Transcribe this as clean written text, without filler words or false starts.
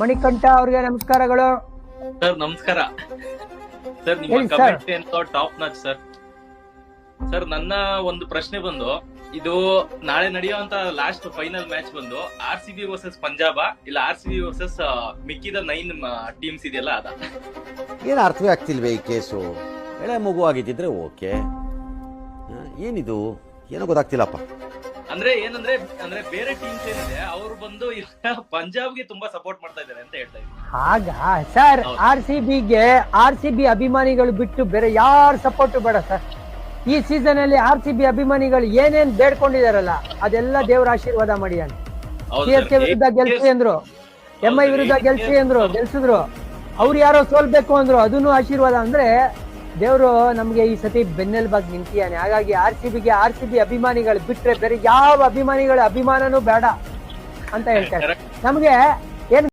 ಮಣಿಕಂಠ ಅವ್ರಿಗೆ ನಮಸ್ಕಾರಗಳು. ಸರ್ ನಮಸ್ಕಾರ ಸರ್. ನಿಮ್ಮ ಹೇಳಿ ಸರ್. ಕಮೆಂಟ್ ಏನೋ ಟಾಪ್ ನಾಚ್ ಸರ್. ಸರ್ ನನ್ನ ಒಂದು ಪ್ರಶ್ನೆ ಬಂದು, ಇದು ನಾಳೆ ನಡೆಯುವಂತ ಲಾಸ್ಟ್ ಫೈನಲ್ ಮ್ಯಾಚ್ ಬಂದು RCB ವರ್ಸಸ್ ಪಂಜಾಬ ಇಲ್ಲ RCB ವರ್ಸಸ್ ಮಿಕ್ಕಿದ 9 ಟೀಮ್ಸ್ ಇದೆಯಲ್ಲ ಅದ? ಏನು ಅರ್ಥವೇ ಆಗ್ತಿಲ್ವೇ ಈ ಕೇಸು? ಎಳೆ ಮಗು ಆಗಿದ್ದಿದ್ರೆ ಓಕೆ, ಏನಿದು ಏನೋ ಗೊತ್ತಾಗ್ತಿಲ್ಲಪ್ಪ. ಅಂದ್ರೆ ಏನಂದ್ರೆ ಅಂದ್ರೆ ಬೇರೆ ಟೀಮ್ಸ್ ಏನಿದೆ ಅವರು ಬಂದು ಪಂಜಾಬ್ಗೆ ತುಂಬಾ ಸಪೋರ್ಟ್ ಮಾಡ್ತಾ ಇದ್ದಾರೆ ಅಂತ ಹೇಳ್ತಾ ಇದ್ದಾರೆ. ಹಾಗ ಸರ್, ಹೌದು. RCB ಅಭಿಮಾನಿಗಳು ಬಿಟ್ಟು ಬೇರೆ ಯಾರು ಸಪೋರ್ಟ್ ಬೇಡ ಸರ್. ಈ ಸೀಸನ್ ಅಲ್ಲಿ RCB ಅಭಿಮಾನಿಗಳು ಏನೇನ್ ಬೇಡ್ಕೊಂಡಿದಾರಲ್ಲ ಅದೆಲ್ಲ ದೇವ್ರ ಆಶೀರ್ವಾದ ಮಾಡಿ ಅಂತ. ಹೌದು CSK ಸರ್. ವಿರುದ್ಧ ಗೆಲ್ಸಿ ಅಂದ್ರು, MI ವಿರುದ್ಧ ಗೆಲ್ಸಿ ಅಂದ್ರು, ಗೆಲ್ಸಿದ್ರು. ಅವ್ರು ಯಾರೋ ಸೋಲ್ಬೇಕು ಅಂದ್ರು, ಅದನ್ನು ಆಶೀರ್ವಾದ. ಅಂದ್ರೆ ದೇವ್ರು ನಮ್ಗೆ ಈ ಸತಿ ಬೆನ್ನೆಲುಬಾಗಿ ನಿಂತಿಯಾನೆ. ಹಾಗಾಗಿ RCB ಅಭಿಮಾನಿಗಳು ಬಿಟ್ರೆ ಬೇರೆ ಯಾವ ಅಭಿಮಾನಿಗಳ ಅಭಿಮಾನನೂ ಬೇಡ ಅಂತ ಹೇಳ್ತಾರೆ. ನಮ್ಗೆ